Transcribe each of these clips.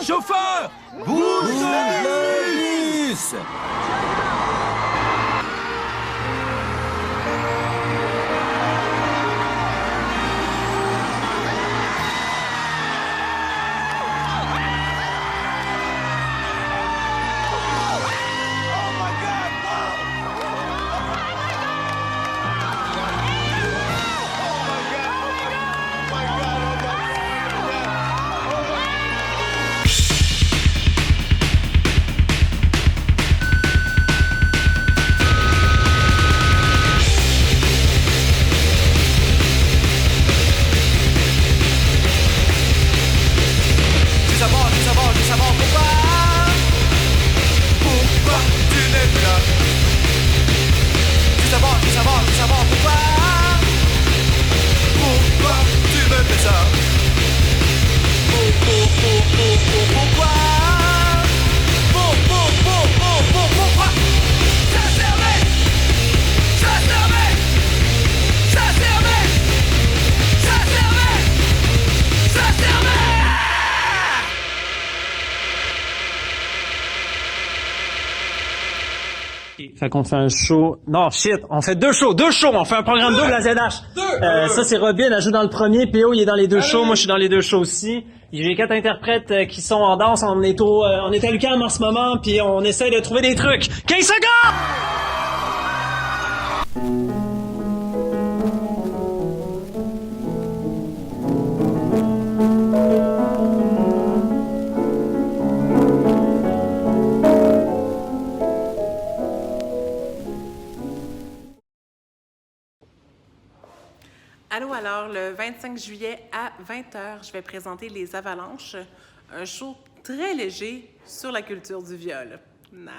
Chauffeur, bouge le bus! Fait qu'on fait un show. Non, shit, on fait deux shows. On fait un programme double à ZH. Ça, c'est Robin, elle joue dans le premier. PO, il est dans les deux shows. Moi, je suis dans les deux shows aussi. J'ai 4 interprètes qui sont en danse. On est à l'UQAM en ce moment, puis on essaie de trouver des trucs. 15 secondes! Allô, alors, le 25 juillet à 20h, je vais présenter Les Avalanches, un show très léger sur la culture du viol. Nah.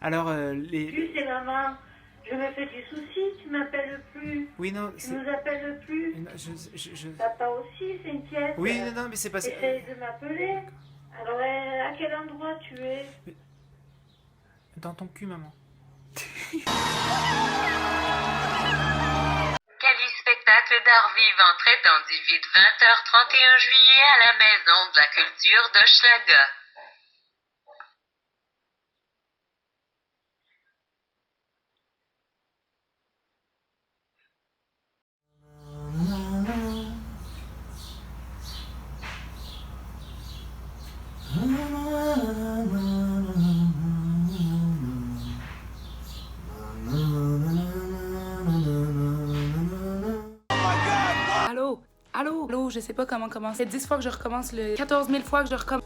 Alors, Plus c'est maman, je me fais des soucis, tu m'appelles plus. Oui, non, tu nous appelles plus. Non, Papa aussi s'inquiète. Oui, non, mais c'est pas ça. Essaye de m'appeler. Alors, à quel endroit tu es? Dans ton cul, maman. Quali spectacle d'art vivant très invite 20h 31 juillet à la Maison de la Culture d'Hochelaga. Allô, je sais pas comment commencer. C'est 10 fois que je recommence, le 14 000 fois que je recommence.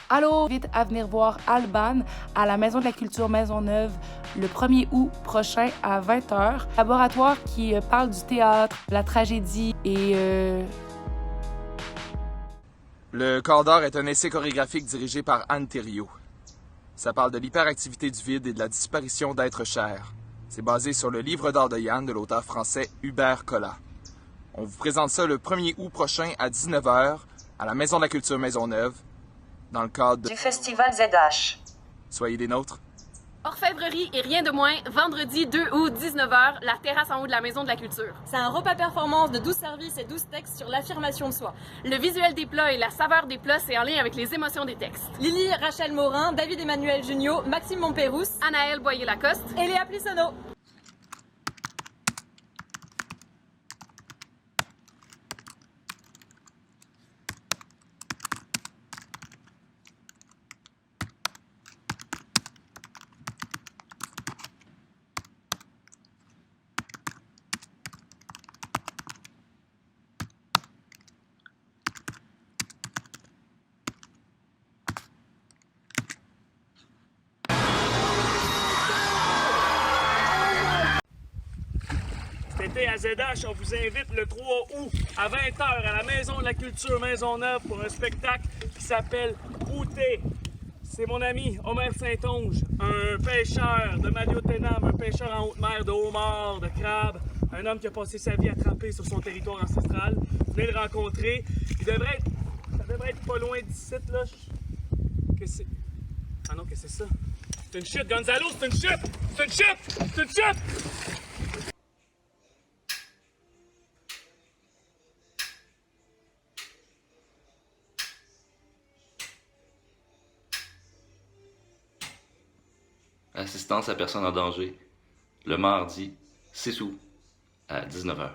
Allô, vite à venir voir Alban à la Maison de la Culture Maisonneuve le 1er août prochain à 20h. Laboratoire qui parle du théâtre, la tragédie et Le Corps d'Or est un essai chorégraphique dirigé par Anne Thériault. Ça parle de l'hyperactivité du vide et de la disparition d'êtres chers. C'est basé sur le livre d'art de Yann de l'auteur français Hubert Collat. On vous présente ça le 1er août prochain à 19h à la Maison de la Culture Maisonneuve dans le cadre du Festival ZH. Soyez des nôtres. Orfèvrerie et rien de moins, vendredi 2 août 19h, la terrasse en haut de la Maison de la Culture. C'est un repas performance de 12 services et 12 textes sur l'affirmation de soi. Le visuel des plats et la saveur des plats, c'est en lien avec les émotions des textes. Lily Rachel Morin, David Emmanuel Junio, Maxime Montpérousse, Anaëlle Boyer-Lacoste et Léa Plissonneau. Hey, à ZH, on vous invite le 3 août à 20h à la Maison de la Culture Maisonneuve pour un spectacle qui s'appelle Outé. C'est mon ami Omer Saint-Onge, un pêcheur de Maliotenam, un pêcheur en haute mer de homards, de crabes, un homme qui a passé sa vie attrapé sur son territoire ancestral. Venez le rencontrer. Ça devrait être pas loin d'ici, là. Que c'est... Ah non, que c'est ça? C'est une chute, Gonzalo, c'est une chute! C'est une chute! C'est une chute! Assistance à personne en danger, le mardi 6 août à 19h.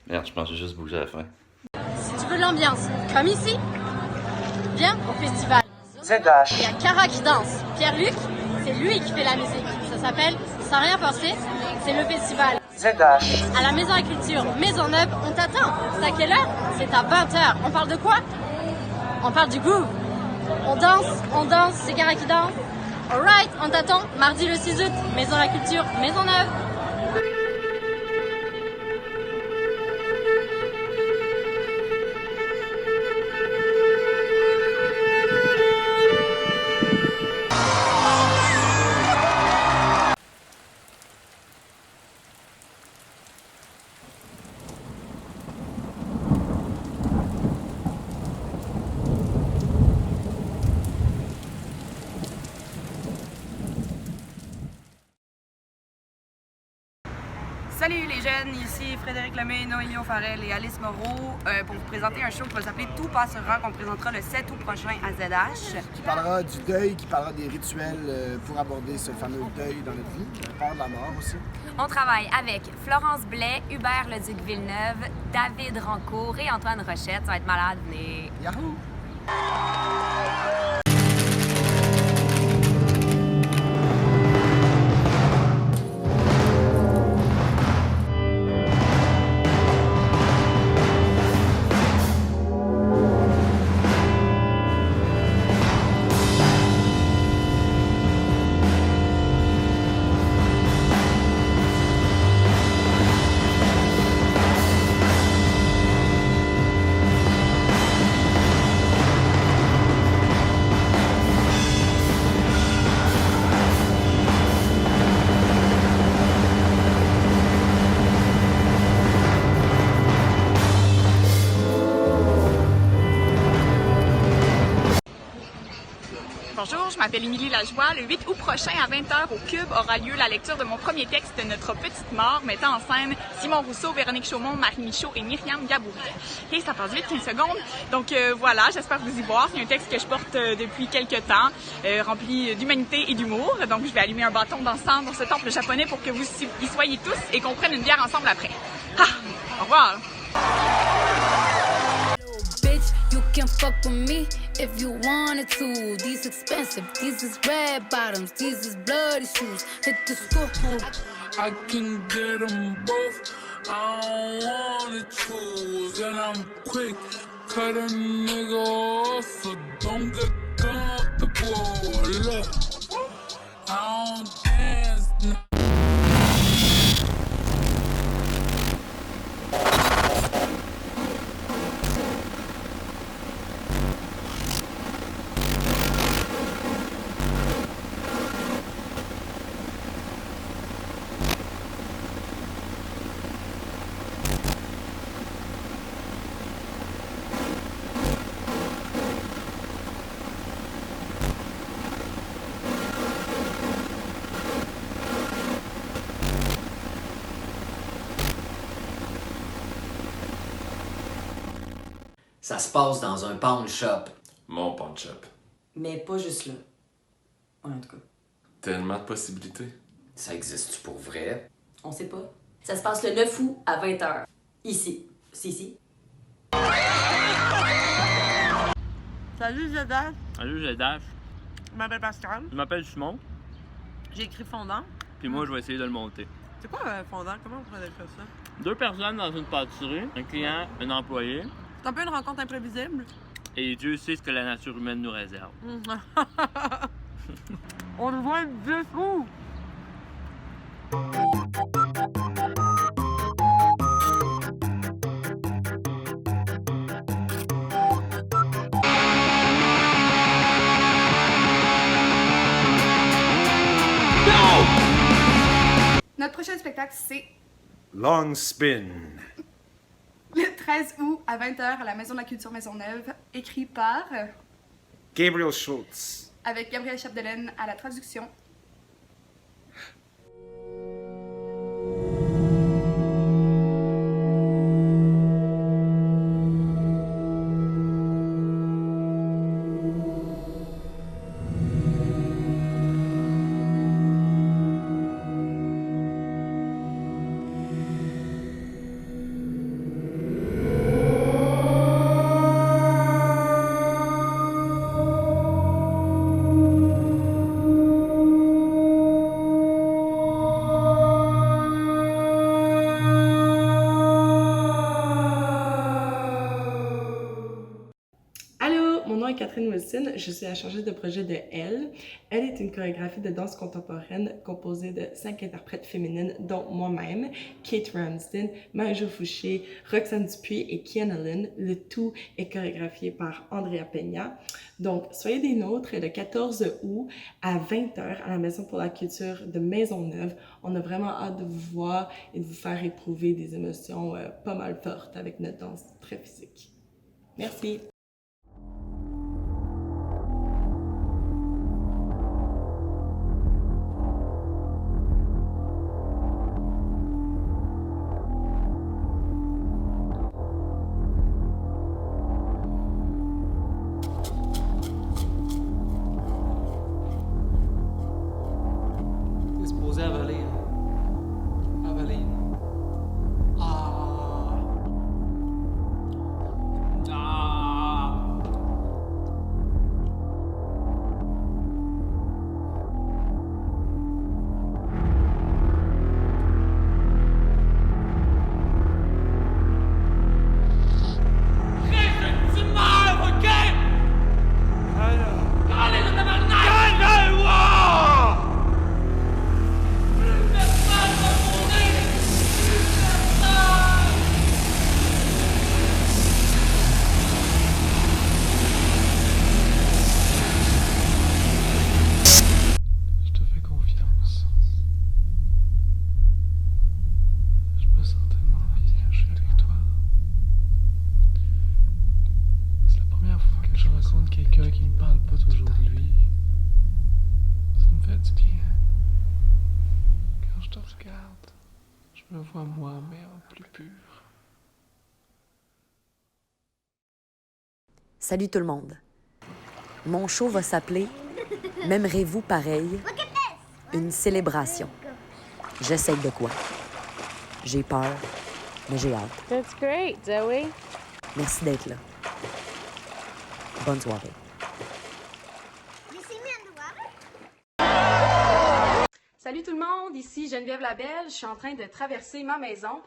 Merde, je pense que j'ai juste bougé à la fin. Si tu veux l'ambiance, comme ici, viens au festival. ZH. Il y a Cara qui danse. Pierre-Luc, c'est lui qui fait la musique. Ça s'appelle Sans rien penser, c'est le festival. ZH. À la Maison de la Culture Maisonneuve, on t'attend. C'est à quelle heure? C'est à 20h. On parle de quoi? On parle du groove. On danse, c'est Cara qui danse. Alright, on t'attend mardi le 6 août, Maison de la Culture Maisonneuve. Salut les jeunes, ici Frédéric Lemay, Noélie O'Farrell et Alice Moreau pour vous présenter un show qui va s'appeler Tout passera, qu'on présentera le 7 août prochain à ZH. Qui parlera du deuil, qui parlera des rituels pour aborder ce fameux deuil dans notre vie, la peur de la mort aussi. On travaille avec Florence Blais, Hubert Leduc Villeneuve, David Rancourt et Antoine Rochette. Ça va être malade, venez! Yahoo! Bonjour, je m'appelle Émilie Lajoie. Le 8 août prochain à 20h au Cube aura lieu la lecture de mon premier texte, Notre petite mort, mettant en scène Simon Rousseau, Véronique Chaumont, Marie Michaud et Myriam Gaboury. Et ça passe vite, 15 secondes. Donc voilà, j'espère vous y voir. C'est un texte que je porte depuis quelques temps, rempli d'humanité et d'humour. Donc je vais allumer un bâton d'encens dans ce temple japonais pour que vous y soyez tous et qu'on prenne une bière ensemble après. Ah! Au revoir! You can fuck with me if you wanted to. These expensive, these is red bottoms, these is bloody shoes. Hit the school. I can get them both. I don't wanna choose, and I'm quick. Cut a nigga off, so don't get comfortable. Look, I don't dance now. Ça se passe dans un pawn shop. Mon pawn shop. Mais pas juste là. En tout cas. Tellement de possibilités. Ça existe-tu pour vrai? On sait pas. Ça se passe le 9 août à 20h. Ici. C'est ici. Salut ZH. Salut ZH. Je m'appelle Pascal. Je m'appelle Simon. J'ai écrit fondant. Puis moi, je vais essayer de le monter. C'est quoi fondant? Comment on pourrait faire ça? 2 personnes dans une pâtisserie, un client, un employé. C'est un peu une rencontre imprévisible. Et Dieu sait ce que la nature humaine nous réserve. On le voit le 10 août. Notre prochain spectacle, c'est Long Spin. le 13 août à 20h à la Maison de la Culture Maisonneuve, écrit par Gabriel Schultz. avec Gabriel Chapdelaine à la traduction. Catherine Wilson, je suis la chargée de projet de Elle. Elle est une chorégraphie de danse contemporaine composée de 5 interprètes féminines, dont moi-même, Kate Ramsden, Marie-Jo Fouché, Roxane Dupuis et Kiana Lynn. Le tout est chorégraphié par Andrea Peña. Donc, soyez des nôtres le 14 août à 20h à la Maison pour la culture de Maisonneuve. On a vraiment hâte de vous voir et de vous faire éprouver des émotions pas mal fortes avec notre danse très physique. Merci! Supposé avaler. Avaler. Ah. Ah. Reste, tu meurs, ok? Allez, le tabarnak! Calme-moi! Je te fais confiance. Je me sens tellement bien quand je suis avec toi. C'est la première fois que je rencontre quelqu'un qui me parle pas toujours de lui. Ça me fait du bien. Quand je te regarde, je me vois moi, mais en plus pur. Salut tout le monde. Mon show va s'appeler M'aimerez-vous pareil? Une célébration. J'essaye de quoi? J'ai peur, mais j'ai hâte. That's great, Zoe. Merci d'être là. Bonne soirée. Salut tout le monde, ici Geneviève Labelle, je suis en train de traverser ma maison.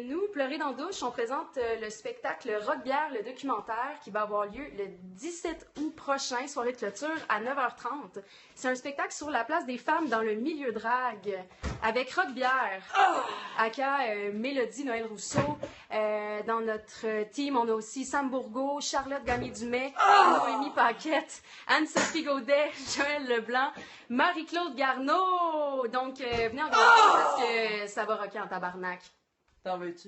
Nous, Pleurer dans la douche, on présente le spectacle Rock-Bière, le documentaire, qui va avoir lieu le 17 août prochain, soirée de clôture, à 9h30. C'est un spectacle sur la place des femmes dans le milieu drague, avec Rock-Bière, aka Mélodie Noël Rousseau. Dans notre team, on a aussi Sam Bourgault, Charlotte Gagné-Dumais, Noémie Paquette, Anne-Sophie Gaudet, Joël Leblanc, Marie-Claude Garneau. Donc, venez en grand parce que ça va rocker en tabarnak. T'en veux-tu?